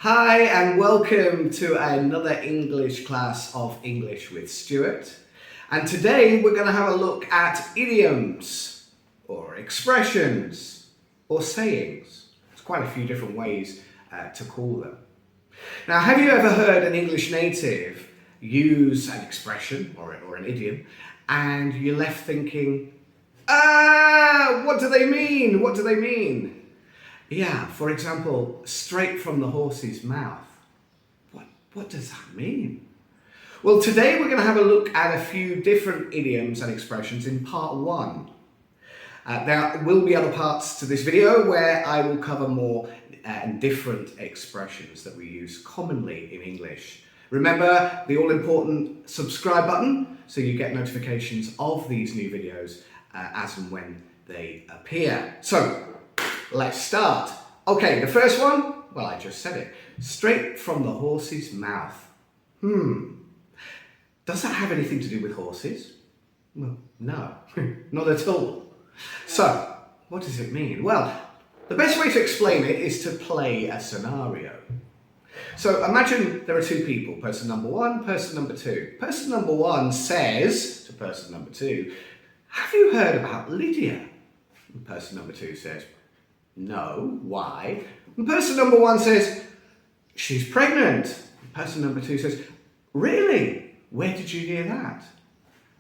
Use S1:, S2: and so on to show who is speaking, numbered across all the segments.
S1: Hi and welcome to another English class of English with Stuart. And today we're going to have a look at idioms or expressions or sayings. There's quite a few different ways to call them. Now, have you ever heard an English native use an expression or an idiom and you're left thinking, what do they mean? What do they mean? Yeah, for example, straight from the horse's mouth. What does that mean? Well, today we're going to have a look at a few different idioms and expressions in part one. There will be other parts to this video where I will cover more and different expressions that we use commonly in English. Remember the all-important subscribe button so you get notifications of these new videos as and when they appear. So, let's start. Okay, the first one, well, I just said it. Straight from the horse's mouth. Does that have anything to do with horses? Well, no, not at all. So, what does it mean? Well, the best way to explain it is to play a scenario. So imagine there are two people, person number one, person number two. Person number one says to person number two, "Have you heard about Lydia?" And person number two says, "No, why?" And person number one says, "She's pregnant." And person number two says, "Really? Where did you hear that?"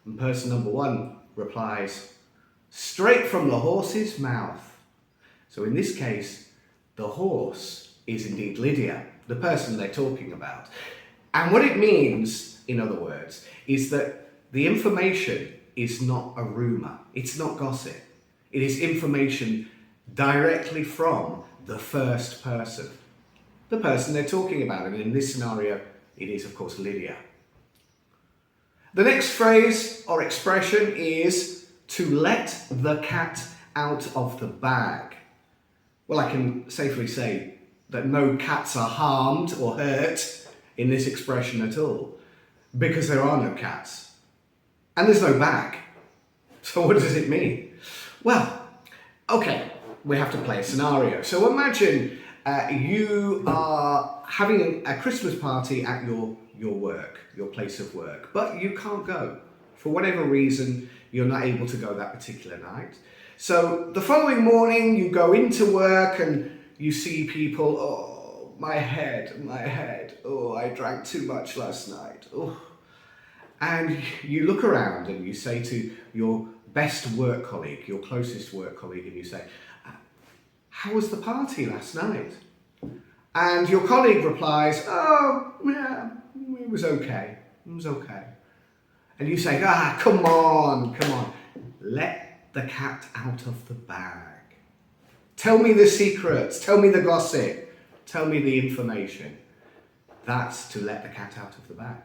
S1: And person number one replies, "Straight from the horse's mouth." So in this case, the horse is indeed Lydia, the person they're talking about. And what it means, in other words, is that the information is not a rumour, it's not gossip. It is information directly from the first person, the person they're talking about. And in this scenario, it is, of course, Lydia. The next phrase or expression is to let the cat out of the bag. Well, I can safely say that no cats are harmed or hurt in this expression at all, because there are no cats. And there's no bag. So what does it mean? Well, okay, we have to play a scenario. So imagine you are having a Christmas party at your work, your place of work, but you can't go. For whatever reason, you're not able to go that particular night. So the following morning, you go into work and you see people, "Oh, my head, oh, I drank too much last night, oh." And you look around and you say to your best work colleague, your closest work colleague, and you say, "How was the party last night?" And your colleague replies, "Oh, yeah, it was okay, it was okay." And you say, come on. Let the cat out of the bag. Tell me the secrets, tell me the gossip, tell me the information. That's to let the cat out of the bag.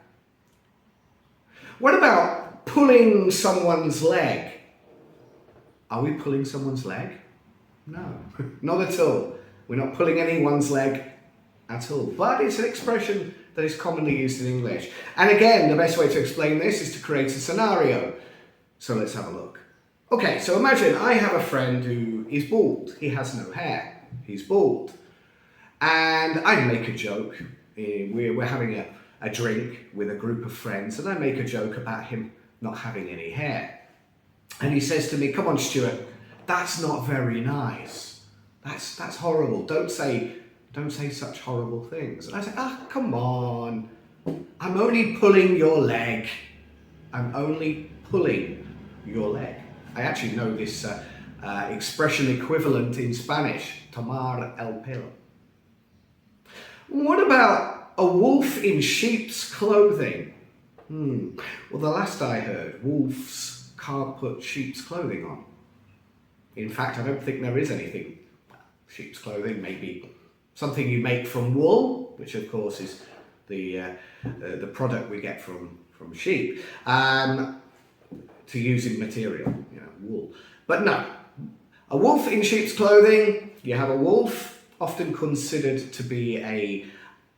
S1: What about pulling someone's leg? Are we pulling someone's leg? No, not at all. We're not pulling anyone's leg at all. But it's an expression that is commonly used in English. And again, the best way to explain this is to create a scenario. So let's have a look. Okay, so imagine I have a friend who is bald. He has no hair. He's bald. And I make a joke. We're having a drink with a group of friends, and I make a joke about him not having any hair. And he says to me, "Come on, Stuart, that's not very nice. That's horrible. Don't say such horrible things." And I say, come on. I'm only pulling your leg. I'm only pulling your leg. I actually know this expression equivalent in Spanish, tomar pelo. What about a wolf in sheep's clothing? Well, the last I heard, wolves can't put sheep's clothing on. In fact, I don't think there is anything. Sheep's clothing may be something you make from wool, which of course is the product we get from sheep, to use in material, wool. But no, a wolf in sheep's clothing, you have a wolf, often considered to be a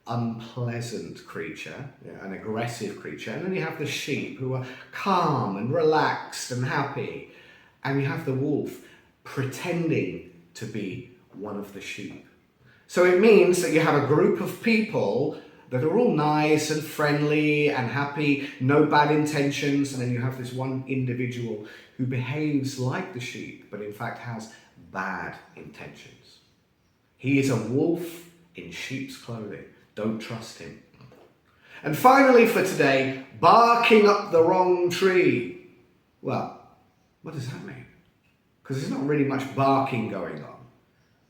S1: unpleasant creature, an aggressive creature, and then you have the sheep who are calm and relaxed and happy, and you have the wolf pretending to be one of the sheep. So it means that you have a group of people that are all nice and friendly and happy, no bad intentions, and then you have this one individual who behaves like the sheep, but in fact has bad intentions. He is a wolf in sheep's clothing. Don't trust him. And finally for today, barking up the wrong tree. Well, what does that mean? Because there's not really much barking going on,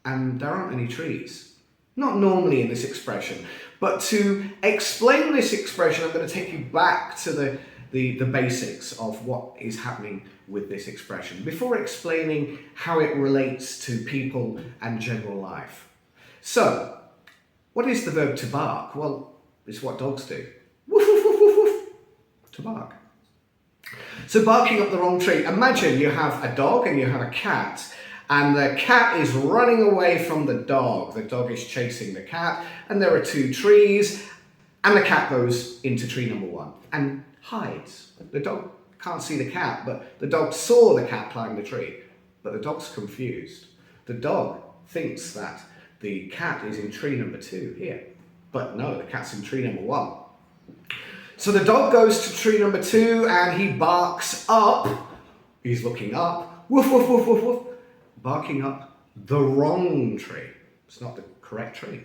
S1: and there aren't any trees. Not normally in this expression, but to explain this expression, I'm going to take you back to the basics of what is happening with this expression before explaining how it relates to people and general life. So, what is the verb to bark? Well, it's what dogs do. Woof, woof, woof, woof, woof. To bark. So barking up the wrong tree. Imagine you have a dog and you have a cat, and the cat is running away from the dog. The dog is chasing the cat, and there are two trees, and the cat goes into tree number one and hides. The dog can't see the cat, but the dog saw the cat climb the tree, but the dog's confused. The dog thinks that the cat is in tree number two here, but no, the cat's in tree number one. So the dog goes to tree number two and he barks up. He's looking up, woof, woof, woof, woof, woof, barking up the wrong tree. It's not the correct tree.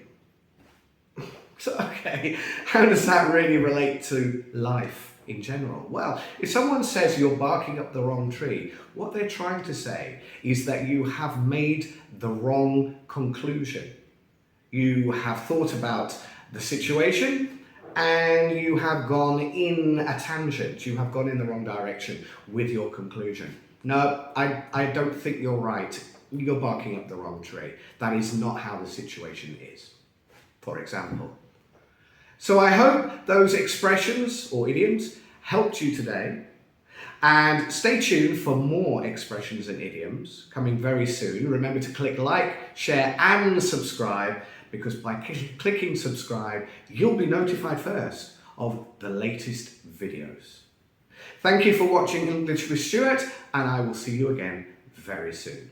S1: So, okay, how does that really relate to life in general? Well, if someone says you're barking up the wrong tree, what they're trying to say is that you have made the wrong conclusion. You have thought about the situation and you have gone in a tangent. You have gone in the wrong direction with your conclusion. No, I don't think you're right. You're barking up the wrong tree. That is not how the situation is, for example. So I hope those expressions or idioms helped you today. And stay tuned for more expressions and idioms coming very soon. Remember to click like, share and subscribe, because by clicking subscribe, you'll be notified first of the latest videos. Thank you for watching English with Stuart, and I will see you again very soon.